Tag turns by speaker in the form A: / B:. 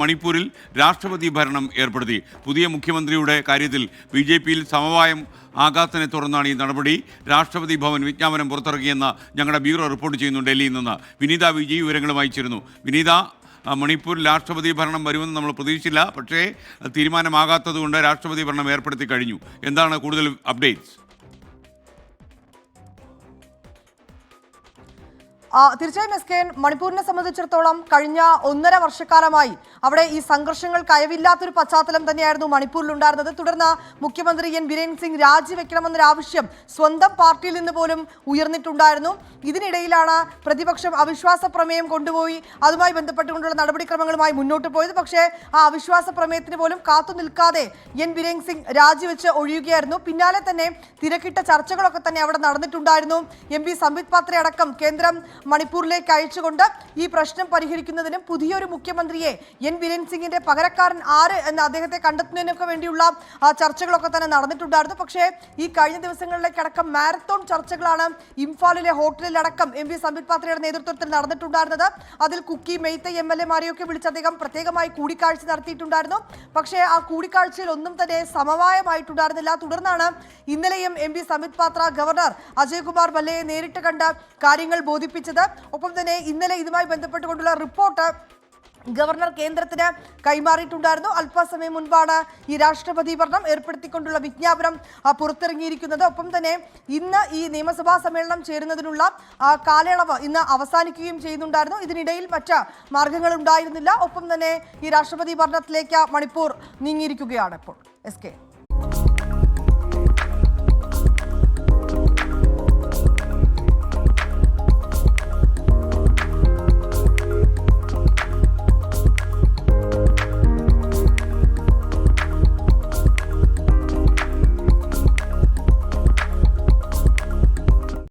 A: മണിപ്പൂരിൽ രാഷ്ട്രപതി ഭരണം ഏർപ്പെടുത്തി. പുതിയ മുഖ്യമന്ത്രിയുടെ കാര്യത്തിൽ ബി.ജെ.പിയിൽ സമവായം ആകാത്തതിനെ തുടർന്നാണ് ഈ നടപടി. രാഷ്ട്രപതി ഭവൻ വിജ്ഞാപനം പുറത്തിറക്കിയെന്ന് ഞങ്ങളുടെ ബ്യൂറോ റിപ്പോർട്ട് ചെയ്യുന്നു. ഡൽഹിയിൽ നിന്ന് വിനീത വിജയ് വിവരങ്ങളുമായി ചേരുന്നു. വിനീത, മണിപ്പൂരിൽ രാഷ്ട്രപതി ഭരണം വരുമെന്ന് നമ്മൾ പ്രതീക്ഷിച്ചില്ല, പക്ഷേ തീരുമാനമാകാത്തതുകൊണ്ട് രാഷ്ട്രപതി ഭരണം ഏർപ്പെടുത്തി കഴിഞ്ഞു. എന്താണ് കൂടുതൽ അപ്ഡേറ്റ്സ്?
B: തീർച്ചയായും എസ്.കെ.എൻ, മണിപ്പൂരിനെ സംബന്ധിച്ചിടത്തോളം കഴിഞ്ഞ 1.5 വർഷക്കാലമായി അവിടെ ഈ സംഘർഷങ്ങൾ കയവില്ലാത്തൊരു പശ്ചാത്തലം തന്നെയായിരുന്നു മണിപ്പൂരിൽ ഉണ്ടായിരുന്നത്. തുടർന്ന് മുഖ്യമന്ത്രി എൻ ബിരേൻ സിംഗ് രാജിവെക്കണമെന്നൊരു ആവശ്യം സ്വന്തം പാർട്ടിയിൽ നിന്ന് പോലും ഉയർന്നിട്ടുണ്ടായിരുന്നു. ഇതിനിടയിലാണ് പ്രതിപക്ഷം അവിശ്വാസ പ്രമേയം കൊണ്ടുപോയി അതുമായി ബന്ധപ്പെട്ടുകൊണ്ടുള്ള നടപടിക്രമങ്ങളുമായി മുന്നോട്ട് പോയത്. പക്ഷേ ആ അവിശ്വാസ പ്രമേയത്തിന് പോലും കാത്തു നിൽക്കാതെ എൻ ബിരേൻ സിംഗ് രാജിവെച്ച് ഒഴിയുകയായിരുന്നു. പിന്നാലെ തന്നെ തിരക്കിട്ട ചർച്ചകളൊക്കെ തന്നെ അവിടെ നടന്നിട്ടുണ്ടായിരുന്നു. എം പി സംബിത് പാത്രെ അടക്കം കേന്ദ്രം മണിപ്പൂരിലേക്ക് അയച്ചുകൊണ്ട് ഈ പ്രശ്നം പരിഹരിക്കുന്നതിനും പുതിയൊരു മുഖ്യമന്ത്രിയെ എൻ ബിരേൻ സിംഗിന്റെ പകരക്കാരൻ ആര് എന്ന് അദ്ദേഹത്തെ കണ്ടെത്തുന്നതിനൊക്കെ വേണ്ടിയുള്ള ചർച്ചകളൊക്കെ തന്നെ നടന്നിട്ടുണ്ടായിരുന്നു. പക്ഷേ ഈ കഴിഞ്ഞ ദിവസങ്ങളിലേക്കടക്കം മാരത്തോൺ ചർച്ചകളാണ് ഇംഫാലിലെ ഹോട്ടലിലടക്കം എം പി സംബിത് പാത്രയുടെ നേതൃത്വത്തിൽ നടന്നിട്ടുണ്ടായിരുന്നത്. അതിൽ കുക്കി, മെയ്തൈ എംഎൽഎമാരെയൊക്കെ വിളിച്ച് അദ്ദേഹം പ്രത്യേകമായി കൂടിക്കാഴ്ച നടത്തിയിട്ടുണ്ടായിരുന്നു. പക്ഷേ ആ കൂടിക്കാഴ്ചയിൽ ഒന്നും തന്നെ സമവായമായിട്ടുണ്ടായിരുന്നില്ല. തുടർന്നാണ് ഇന്നലെയും എം പി സംബിത് പാത്ര ഗവർണർ അജയ് കുമാർ ഭല്ലയെ നേരിട്ട് കണ്ട് കാര്യങ്ങൾ ബോധിപ്പിച്ചത്. ഒപ്പം തന്നെ ഇന്നലെ ഇതുമായി ബന്ധപ്പെട്ടുകൊണ്ടുള്ള റിപ്പോർട്ട് ഗവർണർ കേന്ദ്രത്തിന് കൈമാറിയിട്ടുണ്ടായിരുന്നു. അല്പസമയം മുൻപാണ് ഈ രാഷ്ട്രപതി ഭരണം ഏർപ്പെടുത്തിക്കൊണ്ടുള്ള വിജ്ഞാപനം പുറത്തിറങ്ങിയിരിക്കുന്നത്. ഒപ്പം തന്നെ ഇന്ന് ഈ നിയമസഭാ സമ്മേളനം ചേരുന്നതിനുള്ള കാലയളവ് ഇന്ന് അവസാനിക്കുകയും ചെയ്യുന്നുണ്ടായിരുന്നു. ഇതിനിടയിൽ മറ്റ് മാർഗങ്ങൾ ഉണ്ടായിരുന്നില്ല. ഒപ്പം തന്നെ ഈ രാഷ്ട്രപതി ഭരണത്തിലേക്ക് മണിപ്പൂർ നീങ്ങിയിരിക്കുകയാണ് ഇപ്പോൾ. എസ്.കെ.